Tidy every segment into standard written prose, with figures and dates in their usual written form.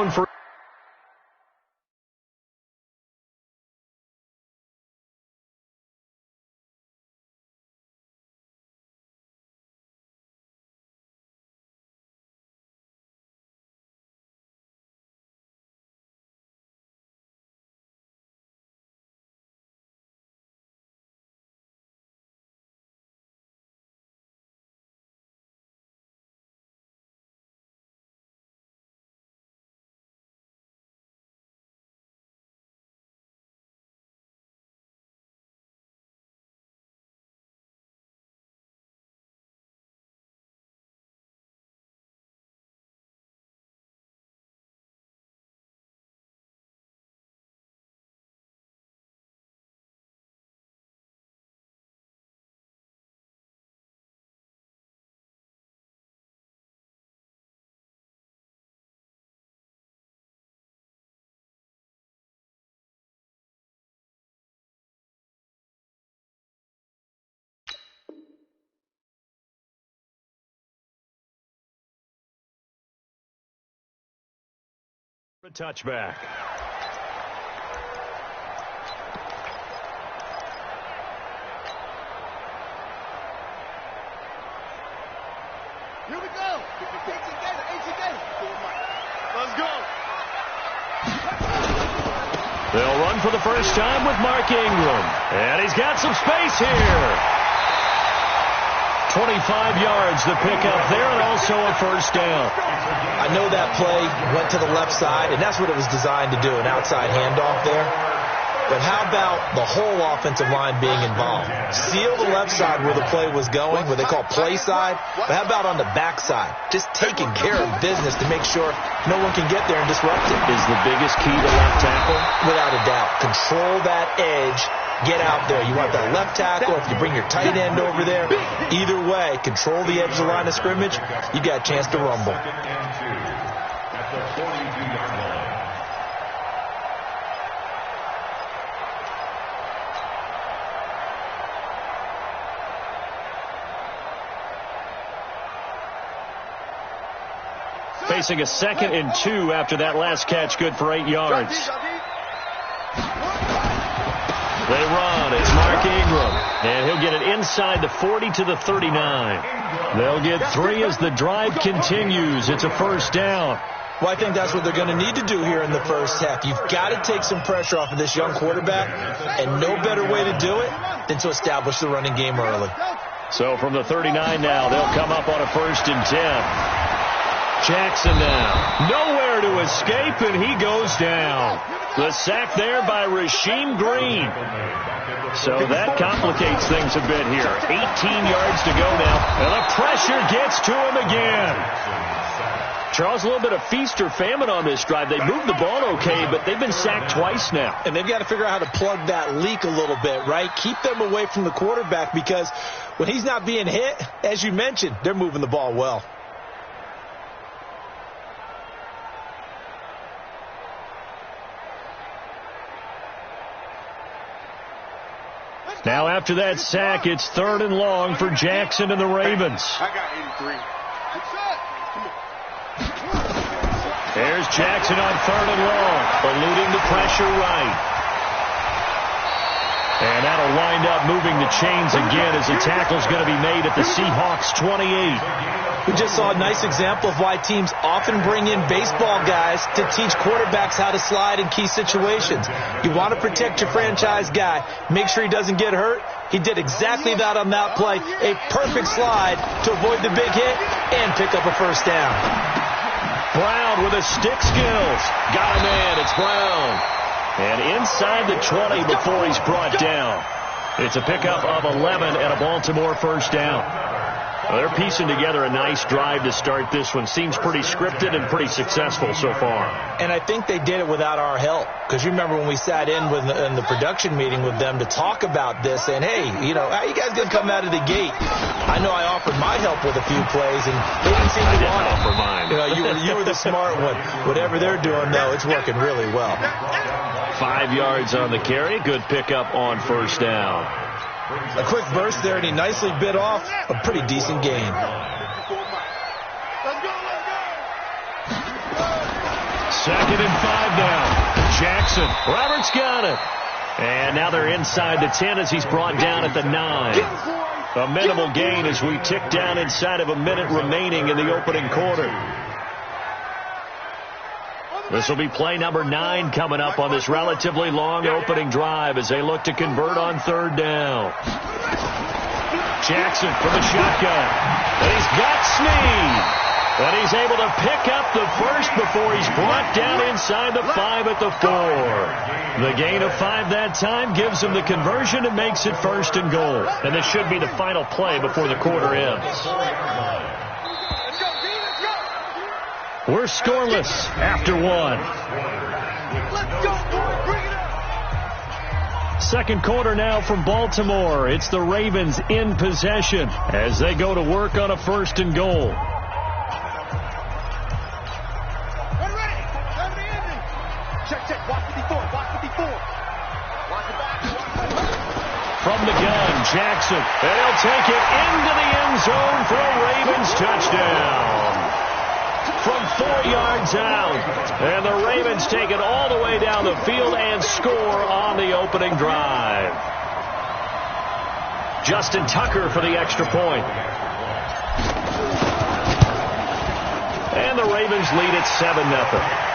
down for... A touchback. Here we go. Let's go. They'll run for the first time with Mark Ingram. And he's got some space here. 25 yards to pick up there, and also a first down. I know that play went to the left side, and that's what it was designed to do, an outside handoff there. But how about the whole offensive line being involved? Seal the left side where the play was going, what they call play side. But how about on the back side? Just taking care of business to make sure no one can get there and disrupt it. Is the biggest key to left tackle? Without a doubt. Control that edge. Get out there. You want that left tackle, if you bring your tight end over there, either way, control the edge of the line of scrimmage, you got a chance to rumble. Facing a 2nd and 2 after that last catch, good for 8 yards. They run. It's Mark Ingram. And he'll get it inside the 40 to the 39. They'll get 3 as the drive continues. It's a first down. Well, I think that's what they're going to need to do here in the first half. You've got to take some pressure off of this young quarterback, and no better way to do it than to establish the running game early. So from the 39 now, they'll come up on a 1st and 10. Jackson now. Nowhere to escape, and he goes down. The sack there by Rasheem Green. So that complicates things a bit here. 18 yards to go now, and the pressure gets to him again. Charles, a little bit of feast or famine on this drive. They moved the ball okay, but they've been sacked twice now. And they've got to figure out how to plug that leak a little bit, right? Keep them away from the quarterback, because when he's not being hit, as you mentioned, they're moving the ball well. Now after that sack, it's 3rd and long for Jackson and the Ravens. I got 83. There's Jackson on 3rd and long, eluding the pressure right. And that'll wind up moving the chains again as the tackle's going to be made at the Seahawks 28. We just saw a nice example of why teams often bring in baseball guys to teach quarterbacks how to slide in key situations. You want to protect your franchise guy. Make sure he doesn't get hurt. He did exactly that on that play. A perfect slide to avoid the big hit and pick up a first down. Brown with the stick skills. Got a man. It's Brown. And inside the 20 before he's brought down. It's a pickup of 11 and a Baltimore first down. Well, they're piecing together a nice drive to start this one. Seems pretty scripted and pretty successful so far. And I think they did it without our help. Because you remember when we sat in the production meeting with them to talk about this, and hey, you know, how you guys going to come out of the gate? I know I offered my help with a few plays, and they didn't seem to want it. Offer mine. You know, you were the smart one. Whatever they're doing, though, it's working really well. 5 yards on the carry. Good pickup on first down. A quick burst there, and he nicely bit off a pretty decent gain. 2nd and 5 now. Jackson. Roberts got it. And now they're inside the 10 as he's brought down at the 9. A minimal gain as we tick down inside of a minute remaining in the opening quarter. This will be play number 9 coming up on this relatively long opening drive as they look to convert on 3rd down. Jackson from the shotgun. And he's got Snead. And he's able to pick up the first before he's brought down inside the 5 at the 4. The gain of 5 that time gives him the conversion and makes it 1st and goal. And this should be the final play before the quarter ends. We're scoreless after 1. Second quarter now from Baltimore. It's the Ravens in possession as they go to work on a 1st and goal. From the gun, Jackson. And he'll take it into the end zone for a Ravens touchdown. From 4 yards out. And the Ravens take it all the way down the field and score on the opening drive. Justin Tucker for the extra point. And the Ravens lead at 7-0.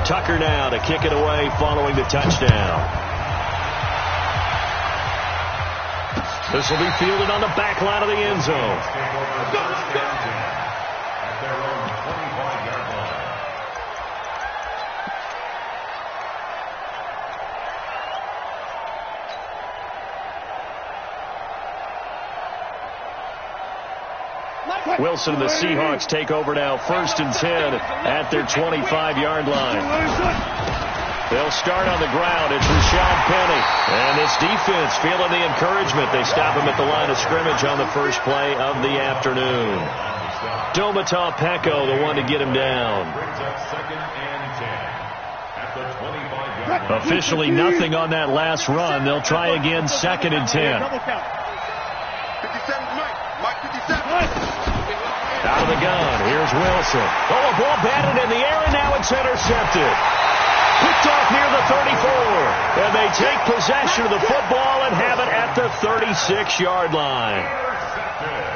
Tucker now to kick it away following the touchdown. This will be fielded on the back line of the end zone. Wilson and the Seahawks take over now, 1st and 10 at their 25-yard line. They'll start on the ground. It's Rashad Penny. And this defense feeling the encouragement. They stop him at the line of scrimmage on the first play of the afternoon. Domata Peko, the one to get him down. Officially nothing on that last run. They'll try again, 2nd and 10. Out of the gun, here's Wilson. Oh, a ball batted in the air, and now it's intercepted. Picked off near the 34. And they take possession of the football and have it at the 36-yard line.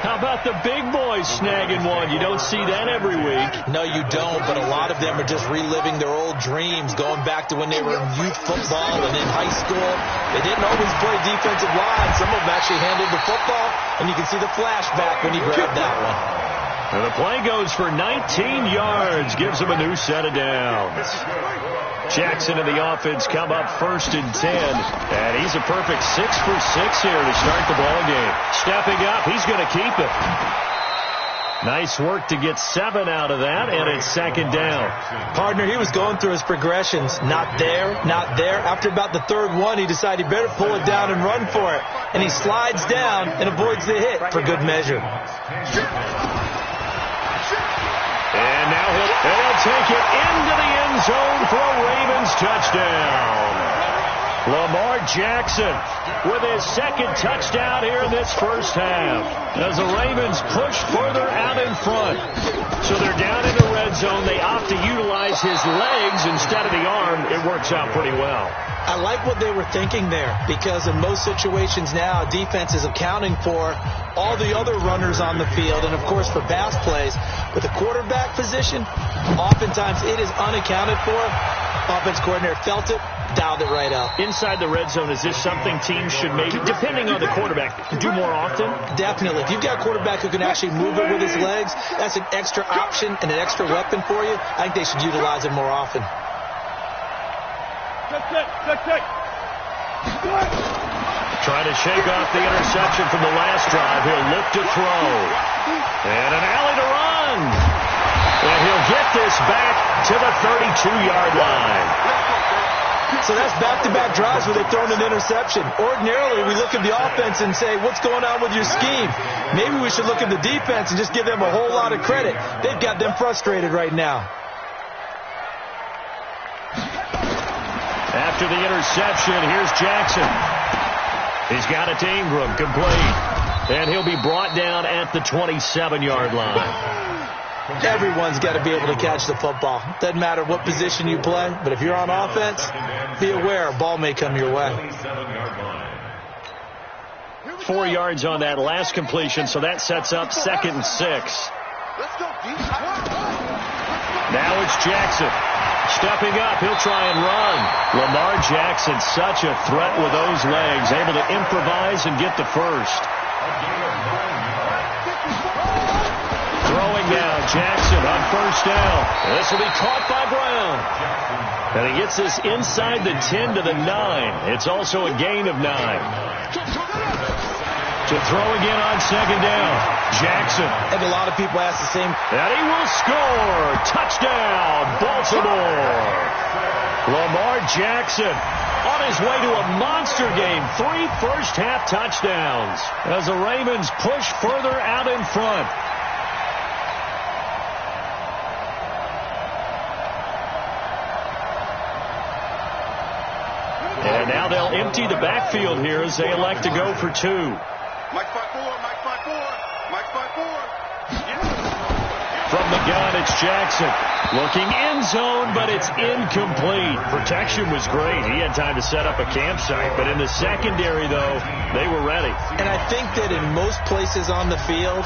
How about the big boys snagging one? You don't see that every week. No, you don't, but a lot of them are just reliving their old dreams, going back to when they were in youth football and in high school. They didn't always play defensive line. Some of them actually handled the football, and you can see the flashback when he grabbed that one. And the play goes for 19 yards, gives him a new set of downs. Jackson and the offense come up 1st and 10, and he's a perfect 6 for 6 here to start the ball game. Stepping up, he's going to keep it. Nice work to get 7 out of that, and it's 2nd down. Partner, he was going through his progressions. Not there, not there. After about the 3rd one, he decided he better pull it down and run for it. And he slides down and avoids the hit for good measure. And now he'll take it into the end zone for a Ravens touchdown. Lamar Jackson with his 2nd touchdown here in this first half as the Ravens push further out in front. So they're down in the red zone. They opt to utilize his legs instead of the arm. It works out pretty well. I like what they were thinking there, because in most situations now, defense is accounting for all the other runners on the field, and of course for pass plays. With the quarterback position, oftentimes it is unaccounted for. Offense coordinator felt it, dialed it right up. Inside the red zone, is this something teams should maybe, depending on the quarterback, do more often? Definitely. If you've got a quarterback who can actually move it with his legs, that's an extra option and an extra weapon for you. I think they should utilize it more often. Trying to shake off the interception from the last drive. He'll look to throw. And an alley to run. And he'll get this back to the 32-yard line. So that's back-to-back drives where they've thrown an interception. Ordinarily, we look at the offense and say, what's going on with your scheme? Maybe we should look at the defense and just give them a whole lot of credit. They've got them frustrated right now. After the interception, here's Jackson. He's got it to Ingram, complete. And he'll be brought down at the 27-yard line. Everyone's got to be able to catch the football. Doesn't matter what position you play, but if you're on offense, be aware a ball may come your way. 4 yards on that last completion, so that sets up 2nd and 6. Now it's Jackson. Stepping up, he'll try and run. Lamar Jackson, such a threat with those legs, able to improvise and get the first. Throwing now, Jackson on 1st down. This will be caught by Brown. And he gets this inside the 10 to the 9. It's also a gain of 9. To throw again on 2nd down. Jackson. And a lot of people ask the same. And he will score. Touchdown, Baltimore. Lamar Jackson on his way to a monster game. 3 first-half touchdowns as the Ravens push further out in front. And now they'll empty the backfield here as they elect to go for 2. Mike 5-4, Mike 5-4, Mike 5-4. From the gun, it's Jackson. Looking end zone, but it's incomplete. Protection was great. He had time to set up a campsite, but in the secondary, though, they were ready. And I think that in most places on the field,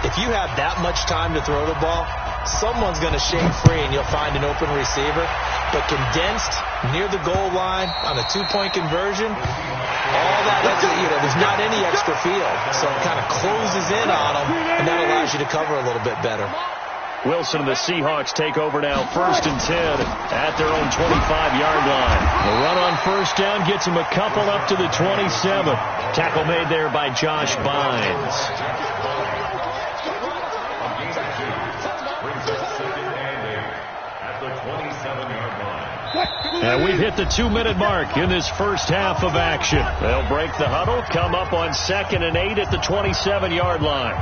if you have that much time to throw the ball, someone's going to shake free and you'll find an open receiver. But condensed near the goal line on a 2-point conversion, all that, there's not any extra field. So it kind of closes in on them, and that allows you to cover a little bit better. Wilson and the Seahawks take over now, 1st and 10 at their own 25-yard line. The run on 1st down gets them a couple up to the 27. Tackle made there by Josh Bynes. And we've hit the 2-minute mark in this first half of action. They'll break the huddle, come up on 2nd and 8 at the 27-yard line.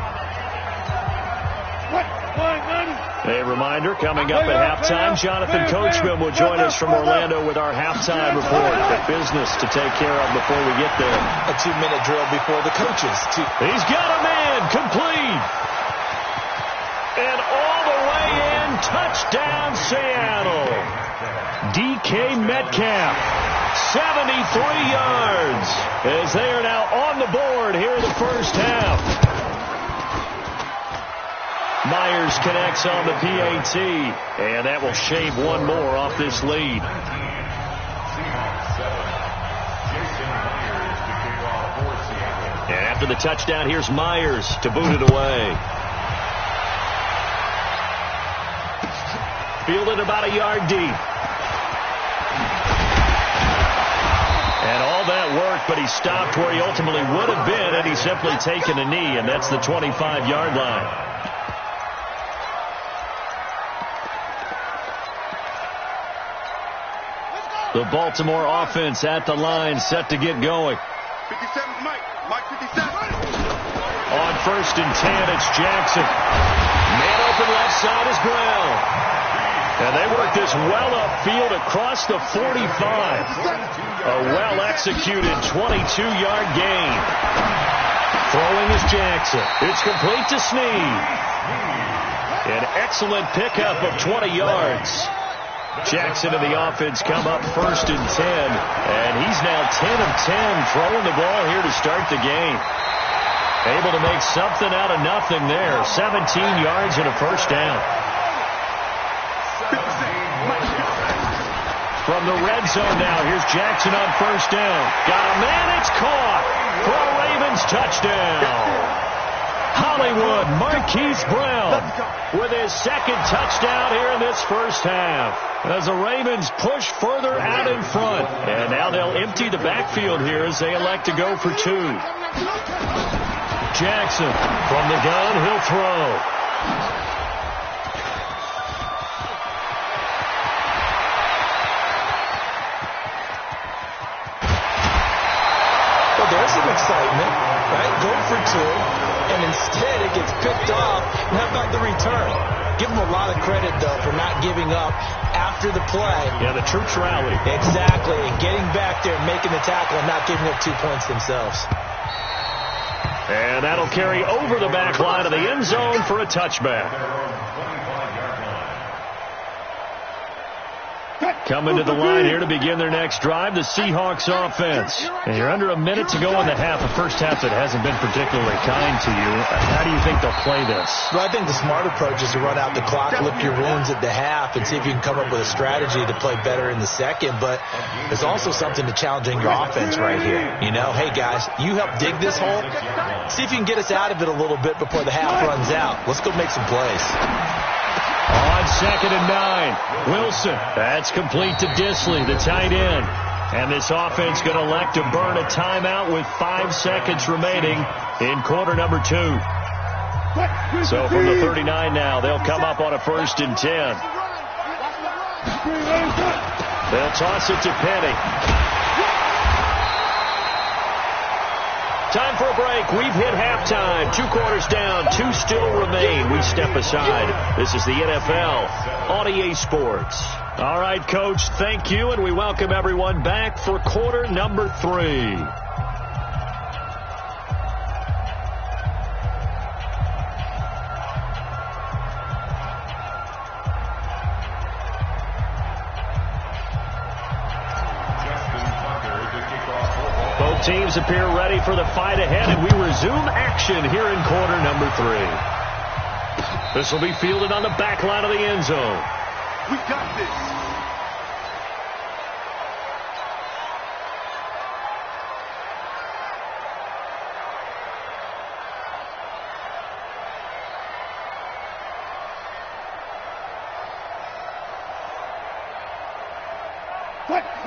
A reminder, coming up at halftime, Jonathan Coachman will join us from Orlando with our halftime report. But business to take care of before we get there. A 2-minute drill before the coaches. He's got a man, complete. And all the way in, touchdown Seattle. DK Metcalf, 73 yards, as they are now on the board here in the first half. Myers connects on the PAT, and that will shave one more off this lead. And after the touchdown, here's Myers to boot it away. Fielded about a yard deep. And all that work, but he stopped where he ultimately would have been had he simply taken a knee, and that's the 25-yard line. The Baltimore offense at the line, set to get going. 57's Mike. Mike 57. On 1st and 10, it's Jackson. Man open left side is Brown. And they work this well upfield across the 45. A well-executed 22-yard gain. Throwing is Jackson. It's complete to Snead. An excellent pickup of 20 yards. Jackson and the offense come up 1st and 10. And he's now 10 of 10 throwing the ball here to start the game. Able to make something out of nothing there. 17 yards and a first down. From the red zone now, here's Jackson on 1st down. Got a man, it's caught for a Ravens touchdown. Hollywood Marquise Brown with his 2nd touchdown here in this first half. As the Ravens push further out in front. And now they'll empty the backfield here as they elect to go for 2. Jackson from the gun, he'll throw. There's some excitement, right? Go for 2. and instead it gets picked off. And how about the return? Give them a lot of credit, though, for not giving up after the play. Yeah, the troops rally. Exactly. Getting back there, making the tackle, and not giving up 2 points themselves. And that'll carry over the back line of the end zone for a touchback. Coming to the line here to begin their next drive, the Seahawks offense. And you're under a minute to go in the half, a first half that hasn't been particularly kind to you. How do you think they'll play this? Well, I think the smart approach is to run out the clock, lick your wounds at the half, and see if you can come up with a strategy to play better in the second. But there's also something to challenging your offense right here. You know, hey, guys, you help dig this hole. See if you can get us out of it a little bit before the half runs out. Let's go make some plays. On 2nd and 9, Wilson. That's complete to Disley, the tight end. And this offense going to elect to burn a timeout with 5 seconds remaining in quarter number 2. So from the 39 now, they'll come up on a 1st and 10. They'll toss it to Penny. Time for a break. We've hit halftime. 2 quarters down. 2 still remain. We step aside. This is the NFL on EA Sports. All right, Coach, thank you, and we welcome everyone back for quarter number 3. Teams appear ready for the fight ahead, and we resume action here in quarter number 3. This will be fielded on the back line of the end zone. We got this.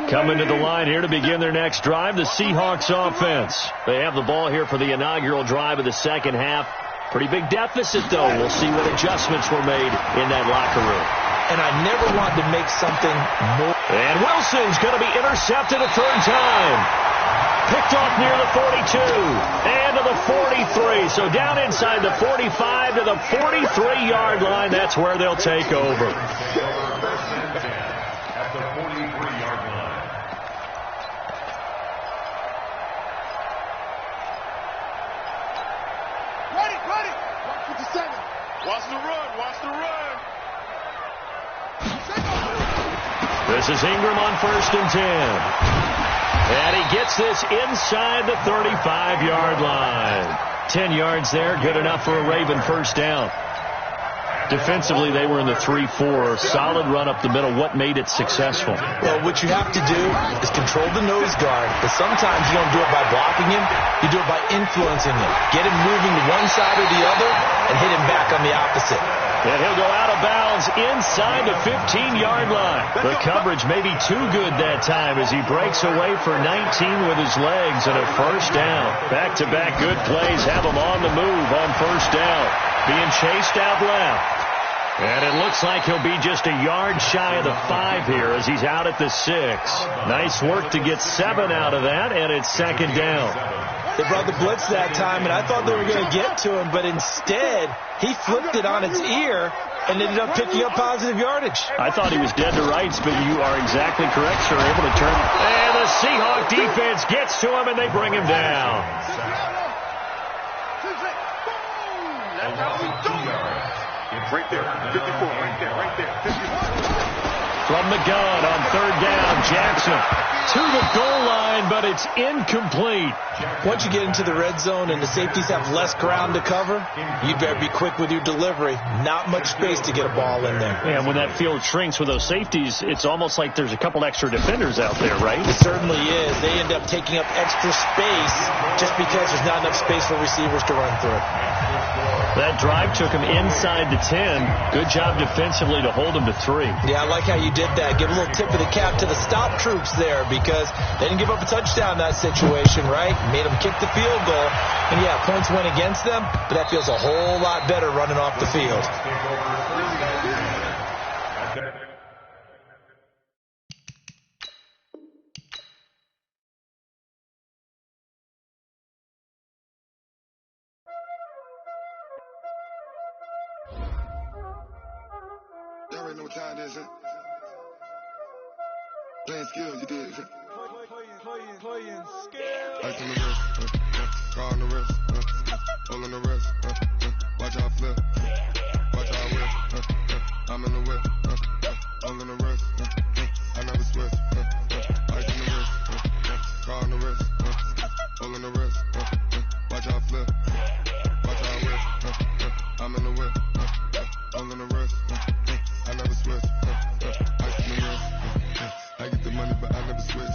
Coming to the line here to begin their next drive, the Seahawks offense. They have the ball here for the inaugural drive of the second half. Pretty big deficit, though. We'll see what adjustments were made in that locker room. And I never want to make something more. And Wilson's going to be intercepted a 3rd time. Picked off near the 42 and to the 43. So down inside the 45 to the 43-yard line. That's where they'll take over. Watch the run. Watch the run. This is Ingram on 1st and 10. And he gets this inside the 35-yard line. 10 yards there, good enough for a Raven first down. Defensively, they were in the 3-4. Solid run up the middle. What made it successful? Well, what you have to do is control the nose guard. But sometimes you don't do it by blocking him. You do it by influencing him. Get him moving to one side or the other and hit him back on the opposite. And he'll go out of bounds inside the 15-yard line. The coverage may be too good that time as he breaks away for 19 with his legs and a first down. Back-to-back good plays have him on the move on first down. Being chased out left. And it looks like he'll be just a yard shy of the 5 here as he's out at the 6. Nice work to get 7 out of that, and it's 2nd down. They brought the blitz that time, and I thought they were going to get to him, but instead, he flipped it on its ear and ended up picking up positive yardage. I thought he was dead to rights, but you are exactly correct, sir. Able to turn. And the Seahawk defense gets to him, and they bring him down. That's how we do it. Right there, 54, right there, 54. From the gun on 3rd down, Jackson to the goal line, but it's incomplete. Once you get into the red zone and the safeties have less ground to cover, you better be quick with your delivery. Not much space to get a ball in there. And when that field shrinks with those safeties, it's almost like there's a couple extra defenders out there, right? It certainly is. They end up taking up extra space just because there's not enough space for receivers to run through. That drive took him inside the 10. Good job defensively to hold him to 3. Yeah, I like how you did that. Give a little tip of the cap to the stop troops there because they didn't give up a touchdown in that situation, right? Made them kick the field goal. And, yeah, points went against them, but that feels a whole lot better running off the field. already know what time it is, huh? Playing skills, you did, huh? Playing skills. Ice on the wrist, car on the wrist, pull on the wrist, watch how I flip, watch how I whip, I'm in the whip, pull on the wrist, I never switch, ice on the wrist, car on the wrist, pull on the wrist, watch how I flip, watch how I whip, I'm in the whip, pull on the wrist, I never switch, ice on the wrist, I get the money but I never switch.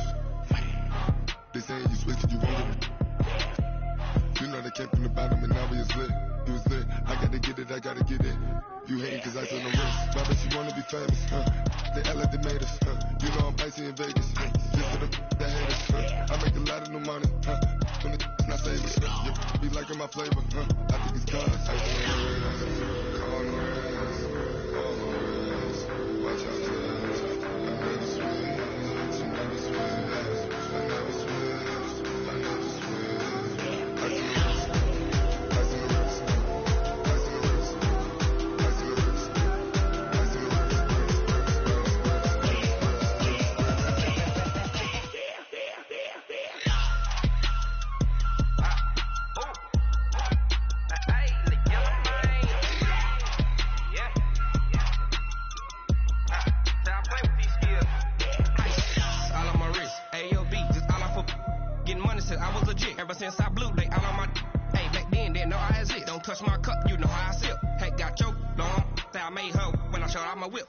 They saying you switch it, you won't get it. You know they came from the bottom and now we is lit. You was lit, I gotta get it, I gotta get it. You hating cause I on the wrist. Why bet you wanna be famous, They act like they made us, You know I'm icy in Vegas, just for the haters, I make a lot of new money, when it's not famous, you be liking my flavor, I think it's gone. Ice on the wrist, car on the wrist, all on the wrist, watch out for this. I never switch, you never switch. I never switch, I never switch. Ice in the wrist, ice in the wrist, ice in the wrist, ice in the wrist, ice in the wrist. Ever since I blew, they all on my hey, back then, didn't know I had it. Don't touch my cup, you know how I sip. Hey, got choked, long, say I made her when I showed out my whip.